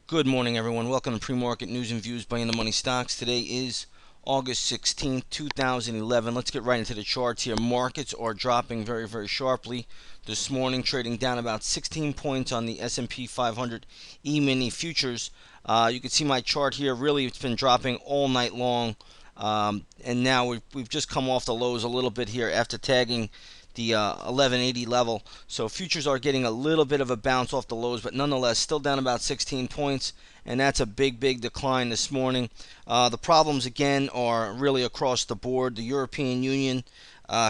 Good morning, everyone. Welcome to Pre-Market News and Views by In the Money Stocks. Today is August 16th, 2011. Let's get right into the charts here. Markets are dropping very, very sharply this morning, trading down about 16 points on the S&P 500 E-mini futures. You can see my chart here. Really, it's been dropping all night long, and now we've just come off the lows a little bit here after tagging the 1180 level. So futures are getting a little bit of a bounce off the lows, but nonetheless still down about 16 points, and that's a big decline this morning. The problems again are really across the board. The European Union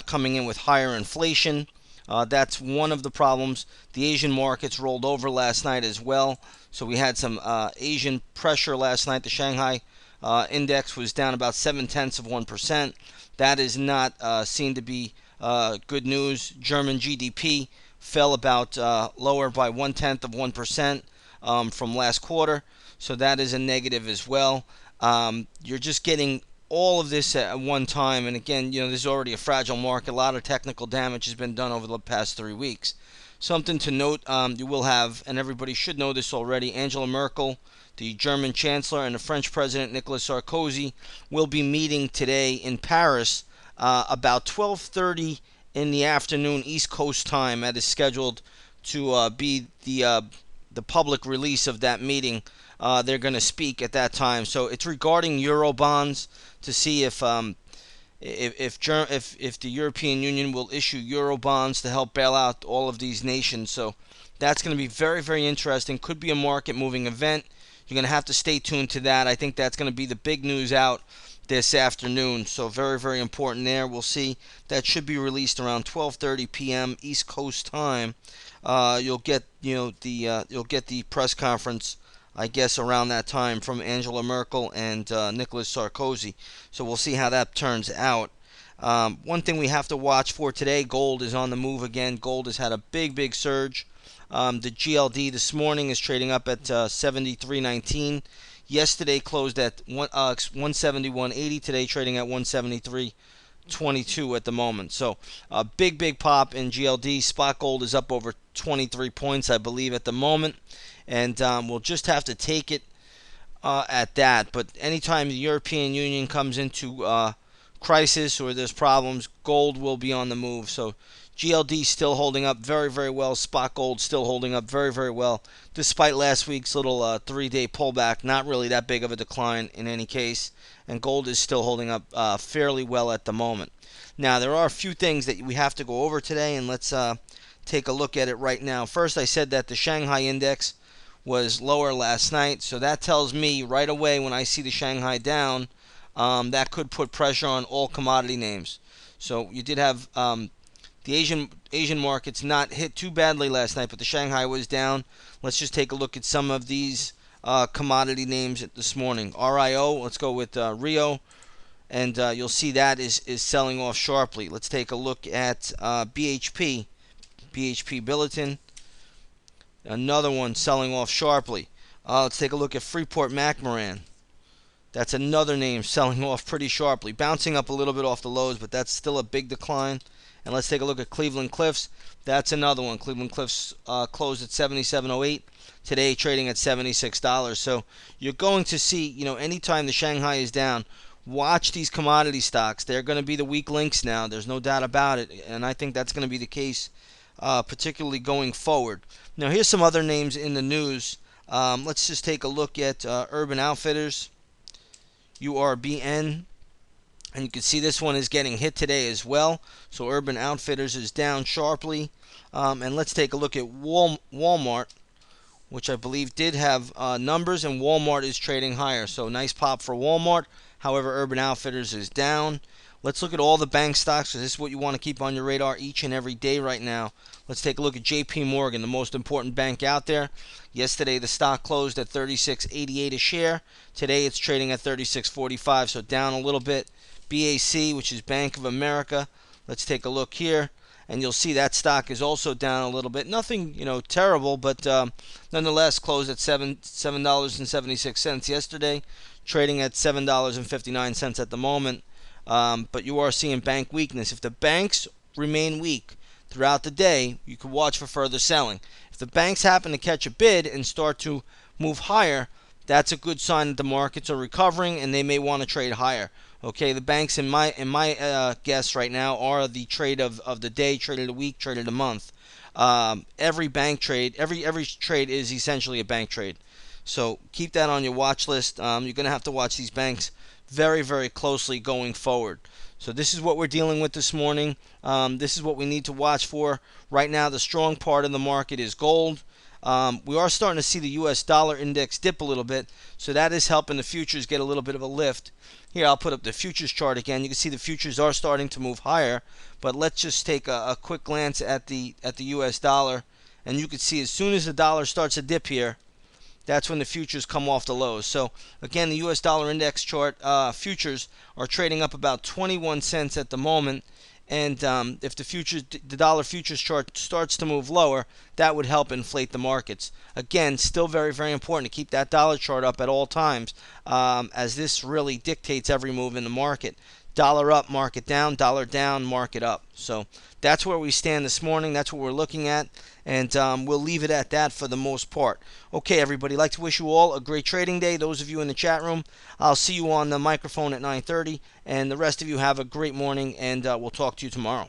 coming in with higher inflation. That's one of the problems. The Asian markets rolled over last night as well, so we had some Asian pressure last night. The Shanghai index was down about 0.7%. That is not seen to be good news. German GDP fell about lower by 0.1% from last quarter, so that is a negative as well. You're just getting all of this at one time, and again, this is already a fragile market. A lot of technical damage has been done over the past 3 weeks. Something to note, you will have, and everybody should know this already, Angela Merkel, the German Chancellor, and the French President Nicolas Sarkozy will be meeting today in Paris about 12:30 in the afternoon East Coast time. That is scheduled to be the public release of that meeting. They're going to speak at that time. So it's regarding Euro bonds to see if the European Union will issue Euro bonds to help bail out all of these nations. So that's going to be very, very interesting. Could be a market moving event. You're going to have to stay tuned to that. I think that's going to be the big news out this afternoon. So very, very important there. We'll see. That should be released around 12:30 p.m. East Coast time. You'll get the press conference, I guess, around that time from Angela Merkel and Nicolas Sarkozy. So we'll see how that turns out. One thing we have to watch for today, gold is on the move again. Gold has had a big surge. The GLD this morning is trading up at 73.19. Yesterday closed at 171.80. Today trading at 173.22 at the moment. So a big pop in GLD. Spot gold is up over 23 points, I believe, at the moment. And we'll just have to take it at that. But anytime the European Union comes into crisis or there's problems, gold will be on the move. So GLD still holding up very well. Spot gold still holding up very well, despite last week's little 3-day pullback. Not really that big of a decline in any case, and gold is still holding up fairly well at the moment. Now, there are a few things that we have to go over today, and let's take a look at it right now. First, I said that the Shanghai index was lower last night, so that tells me right away when I see the Shanghai down, that could put pressure on all commodity names. So you did have the Asian markets not hit too badly last night, but the Shanghai was down. Let's just take a look at some of these commodity names this morning. RIO, let's go with Rio, and you'll see that is selling off sharply. Let's take a look at BHP Billiton, another one selling off sharply. Let's take a look at Freeport-McMoRan. That's another name selling off pretty sharply, bouncing up a little bit off the lows, but that's still a big decline. And let's take a look at Cleveland-Cliffs. That's another one. Cleveland-Cliffs closed at 77.08. Today trading at $76. So you're going to see, anytime the Shanghai is down, watch these commodity stocks. They're going to be the weak links now. There's no doubt about it. And I think that's going to be the case, particularly going forward. Now, here's some other names in the news. Let's just take a look at Urban Outfitters, URBN. And you can see this one is getting hit today as well. So Urban Outfitters is down sharply. And let's take a look at Walmart, which I believe did have numbers, and Walmart is trading higher. So nice pop for Walmart. However, Urban Outfitters is down. Let's look at all the bank stocks, because this is what you want to keep on your radar each and every day right now. Let's take a look at JP Morgan, the most important bank out there. Yesterday, the stock closed at $36.88 a share. Today, it's trading at $36.45, so down a little bit. BAC, which is Bank of America. Let's take a look here, and you'll see that stock is also down a little bit. Nothing, terrible, but nonetheless closed at $7.76 yesterday, trading at $7.59 at the moment. But you are seeing bank weakness. If the banks remain weak throughout the day, you could watch for further selling. If the banks happen to catch a bid and start to move higher, that's a good sign that the markets are recovering and they may want to trade higher. Okay, the banks in my guess right now are the trade of the day, trade of the week, trade of the month. Every bank trade, every trade is essentially a bank trade. So keep that on your watch list. You're going to have to watch these banks very, very closely going forward. So this is what we're dealing with this morning. This is what we need to watch for. Right now, the strong part of the market is gold. We are starting to see the U.S. dollar index dip a little bit, so that is helping the futures get a little bit of a lift. Here, I'll put up the futures chart again. You can see the futures are starting to move higher, but let's just take a quick glance at the U.S. dollar, and you can see as soon as the dollar starts to dip here, that's when the futures come off the lows. So again, the U.S. dollar index chart futures are trading up about 21 cents at the moment. And if the dollar futures chart starts to move lower, that would help inflate the markets. Again, still very, very important to keep that dollar chart up at all times, as this really dictates every move in the market. Dollar up, market down, dollar down, market up. So that's where we stand this morning. That's what we're looking at. And we'll leave it at that for the most part. Okay, everybody, I'd like to wish you all a great trading day. Those of you in the chat room, I'll see you on the microphone at 9:30. And the rest of you have a great morning, and we'll talk to you tomorrow.